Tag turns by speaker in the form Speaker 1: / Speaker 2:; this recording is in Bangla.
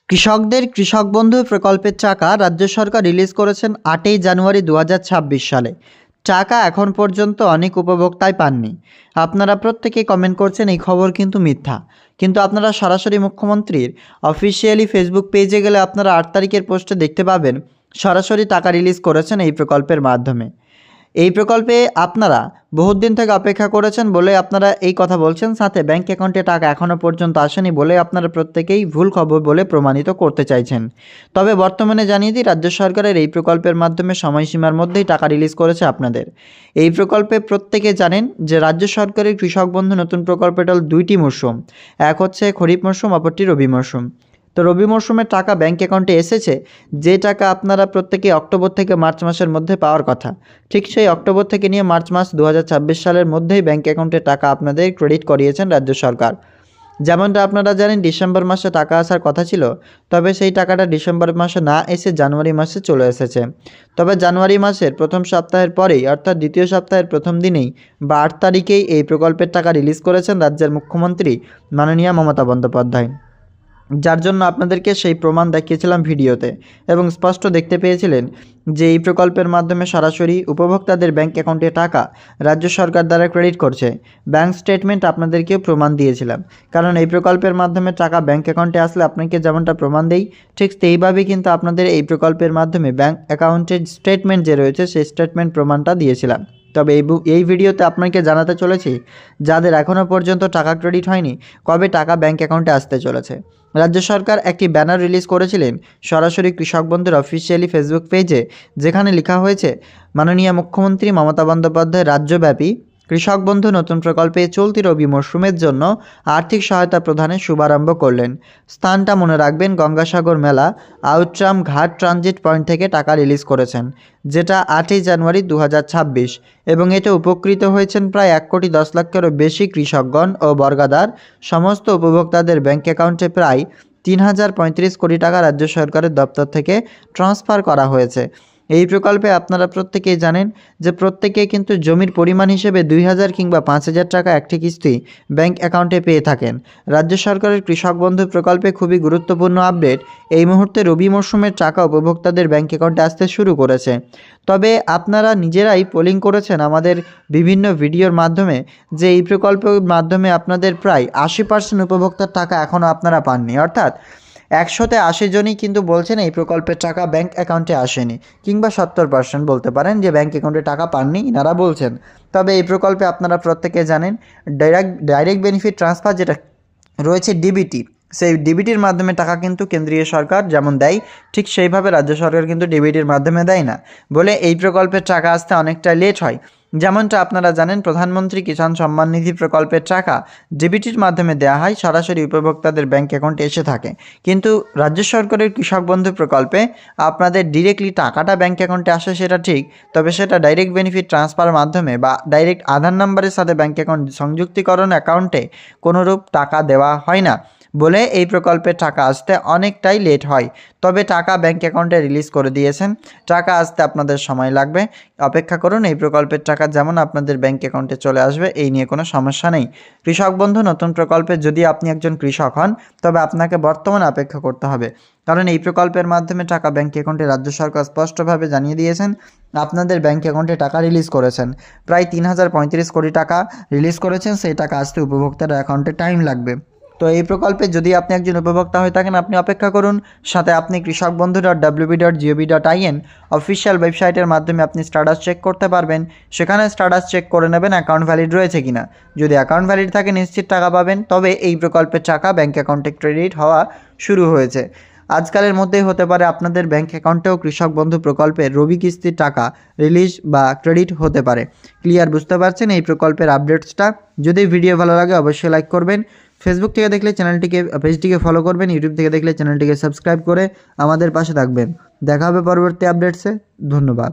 Speaker 1: কৃষকদের কৃষক বন্ধু প্রকল্পের টাকা রাজ্য সরকার রিলিজ করেছেন ৮ই জানুয়ারি ২০২৬ সালে। টাকা এখন পর্যন্ত অনেক উপভোক্তাই পাননি। আপনারা প্রত্যেকেই কমেন্ট করছেন এই খবর কিন্তু মিথ্যা, কিন্তু আপনারা সরাসরি মুখ্যমন্ত্রীর অফিসিয়ালি ফেসবুক পেজে গেলে আপনারা ৮ তারিখের পোস্টে দেখতে পাবেন সরাসরি টাকা রিলিজ করেছেন এই প্রকল্পের মাধ্যমে। এই প্রকল্পে আপনারা বহুত দিন থেকে অপেক্ষা করেছেন বলে আপনারা এই কথা বলছেন, সাথে ব্যাংক অ্যাকাউন্টে টাকা এখনও পর্যন্ত আসেনি বলে আপনারা প্রত্যেকেই ভুল খবর বলে প্রমাণিত করতে চাইছেন। তবে বর্তমানে জানিয়ে দিই, রাজ্য সরকারের এই প্রকল্পের মাধ্যমে সময়সীমার মধ্যেই টাকা রিলিজ করেছে আপনাদের। এই প্রকল্পে প্রত্যেকে জানেন যে রাজ্য সরকারের কৃষক বন্ধু নতুন প্রকল্পটা দুইটি মরশুম, এক হচ্ছে খরিফ মরশুম, অপরটি রবি মরশুম। তো রবি মরশুমের টাকা ব্যাংক অ্যাকাউন্টে এসেছে, যে টাকা আপনারা প্রত্যেকে অক্টোবর থেকে মার্চ মাসের মধ্যে পাওয়ার কথা, ঠিক সেই অক্টোবর থেকে নিয়ে মার্চ মাস ২০২৬ সালের মধ্যেই ব্যাংক অ্যাকাউন্টে টাকা আপনাদের ক্রেডিট করিয়েছেন রাজ্য সরকার। যেমনটা আপনারা জানেন ডিসেম্বর মাসে টাকা আসার কথা ছিল, তবে সেই টাকাটা ডিসেম্বর মাসে না এসে জানুয়ারি মাসে চলে এসেছে। তবে জানুয়ারি মাসের প্রথম সপ্তাহের পরেই, অর্থাৎ দ্বিতীয় সপ্তাহের প্রথম দিনেই বা ৮ তারিখেই এই প্রকল্পের টাকা রিলিজ করেছেন রাজ্যের মুখ্যমন্ত্রী মাননীয়া মমতা বন্দ্যোপাধ্যায়, যার জন্য আপনাদেরকে সেই প্রমাণ দেখিয়েছিলাম ভিডিওতে, এবং স্পষ্ট দেখতে পেয়েছিলেন যে এই প্রকল্পের মাধ্যমে সরাসরি উপভোক্তাদের ব্যাংক অ্যাকাউন্টে টাকা রাজ্য সরকার দ্বারা ক্রেডিট করছে। ব্যাংক স্টেটমেন্ট আপনাদেরকেও প্রমাণ দিয়েছিলাম, কারণ এই প্রকল্পের মাধ্যমে টাকা ব্যাংক অ্যাকাউন্টে আসলে আপনাকে যেমনটা প্রমাণ দেই, ঠিক সেইভাবেই কিন্তু আপনাদের এই প্রকল্পের মাধ্যমে ব্যাংক অ্যাকাউন্টের স্টেটমেন্ট যে রয়েছে সেই স্টেটমেন্ট প্রমাণটা দিয়েছিলাম। তবে এই ভিডিওতে আপনাকে জানাতে চলেছি যাদের এখনও পর্যন্ত টাকা ক্রেডিট হয়নি, কবে টাকা ব্যাংক অ্যাকাউন্টে আসতে চলেছে। রাজ্য সরকার একটি ব্যানার রিলিজ করেছিলেন সরাসরি কৃষক বন্ধুর অফিসিয়ালি ফেসবুক পেজে, যেখানে লেখা হয়েছে মাননীয় মুখ্যমন্ত্রী মমতা বন্দ্যোপাধ্যায় রাজ্যব্যাপী কৃষক বন্ধু নতুন প্রকল্পে চলতি রবি মরশুমের জন্য আর্থিক সহায়তা প্রদানের শুভারম্ভ করলেন। স্থানটা মনে রাখবেন, গঙ্গাসাগর মেলা আউটরাম ঘাট ট্রানজিট পয়েন্ট থেকে টাকা রিলিজ করেছেন, যেটা ৮ই জানুয়ারি ২০২৬, এবং এতে উপকৃত হয়েছেন প্রায় ১,১০,০০,০০০-এরও বেশি কৃষকগণ ও বর্গাদার। সমস্ত উপভোক্তাদের ব্যাংক অ্যাকাউন্টে প্রায় ৩,০৩৫ কোটি টাকা রাজ্য সরকারের দপ্তর থেকে ট্রান্সফার করা হয়েছে। এই প্রকল্পে আপনারা প্রত্যেকেই জানেন যে প্রত্যেকেই কিন্তু জমির পরিমাণ হিসেবে ২,০০০ কিংবা ৫,০০০ টাকা একটি কিস্তি ব্যাংক অ্যাকাউন্টে পেয়ে থাকেন। রাজ্য সরকারের কৃষক বন্ধু প্রকল্পে খুবই গুরুত্বপূর্ণ আপডেট, এই মুহূর্তে রবি মরশুমের টাকা উপভোক্তাদের ব্যাংক অ্যাকাউন্টে আসতে শুরু করেছে। তবে আপনারা নিজেরাই পোলিং করেছেন আমাদের বিভিন্ন ভিডিওর মাধ্যমে যে এই প্রকল্পের মাধ্যমে আপনাদের প্রায় ৮০% উপভোক্তার টাকা এখনও আপনারা পাননি, অর্থাৎ ১০০তে ৮০ জনই কিন্তু বলছেন এই প্রকল্পের টাকা ব্যাংক অ্যাকাউন্টে আসেনি, কিংবা ৭০% বলতে পারেন যে ব্যাংক অ্যাকাউন্টে টাকা পাননি, এনারা বলছেন। তবে এই প্রকল্পে আপনারা প্রত্যেকে জানেন ডাইরেক্ট বেনিফিট ট্রান্সফার যেটা রয়েছে ডিবিটি, সেই ডিবিটির মাধ্যমে টাকা কিন্তু কেন্দ্রীয় সরকার যেমন দেয়, ঠিক সেইভাবে রাজ্য সরকার কিন্তু ডিবিটির মাধ্যমে দেয় না, বলে এই প্রকল্পের টাকা আসতে অনেকটা লেট হয়। যেমনটা আপনারা জানেন প্রধানমন্ত্রী কিষাণ সম্মান নিধি প্রকল্পের টাকা ডিবিটির মাধ্যমে দেওয়া হয়, সরাসরি উপভোক্তাদের ব্যাংক অ্যাকাউন্টে এসে থাকে। কিন্তু রাজ্য সরকারের কৃষক বন্ধু প্রকল্পে আপনাদের ডিরেক্টলি টাকাটা ব্যাংক অ্যাকাউন্টে আসে সেটা ঠিক, তবে সেটা ডাইরেক্ট বেনিফিট ট্রান্সফার মাধ্যমে বা ডাইরেক্ট আধার নাম্বারের সাথে ব্যাংক অ্যাকাউন্ট সংযুক্তিকরণ অ্যাকাউন্টে কোনোরূপ টাকা দেওয়া হয় না, বলে এই প্রকল্পের টাকা আসতে অনেকটাই লেট হয়। তবে টাকা ব্যাংক অ্যাকাউন্টে রিলিজ করে দিয়েছেন, টাকা আসতে আপনাদের সময় লাগবে, অপেক্ষা করুন। এই প্রকল্পের টাকা যেমন আপনাদের ব্যাংক অ্যাকাউন্টে চলে আসবে, এই নিয়ে কোনো সমস্যা নেই। কৃষক বন্ধু নতুন প্রকল্পে যদি আপনি একজন কৃষক হন, তবে আপনাকে বর্তমানে অপেক্ষা করতে হবে, কারণ এই প্রকল্পের মাধ্যমে টাকা ব্যাংক অ্যাকাউন্টে রাজ্য সরকার স্পষ্টভাবে জানিয়ে দিয়েছেন আপনাদের ব্যাংক অ্যাকাউন্টে টাকা রিলিজ করেছেন। প্রায় ৩,০৩৫ কোটি টাকা রিলিজ করেছেন, সেই টাকা আসতে উপভোক্তার অ্যাকাউন্টে টাইম লাগবে। তো এই প্রকল্পে যদি আপনি একজন উপভোক্তা হয়ে থাকেন, আপনি অপেক্ষা করুন। সাথে আপনি কৃষকবন্ধু.wb.gov.in অফিসিয়াল ওয়েবসাইটের মাধ্যমে আপনি স্ট্যাটাস চেক করতে পারবেন। সেখানে স্ট্যাটাস চেক করে নেবেন অ্যাকাউন্ট ভ্যালিড রয়েছে কিনা। যদি অ্যাকাউন্ট ভ্যালিড থাকে নিশ্চিত টাকা পাবেন, তবে এই প্রকল্পের টাকা ব্যাংক অ্যাকাউন্টে ক্রেডিট হওয়া শুরু হয়েছে। আজকালের মধ্যেই হতে পারে আপনাদের ব্যাংক অ্যাকাউন্টেও কৃষক বন্ধু প্রকল্পের রবি কিস্তির টাকা রিলিজ বা ক্রেডিট হতে পারে। ক্লিয়ার বুঝতে পারছেন এই প্রকল্পের আপডেটসটা? যদি ভিডিও ভালো লাগে অবশ্যই লাইক করবেন। ফেসবুক থেকে দেখলে পেজটিকে ফলো করবেন, ইউটিউব থেকে দেখলে চ্যানেলটিকে সাবস্ক্রাইব করে আমাদের পাশে থাকবেন। দেখা হবে পরবর্তী আপডেটসে। ধন্যবাদ।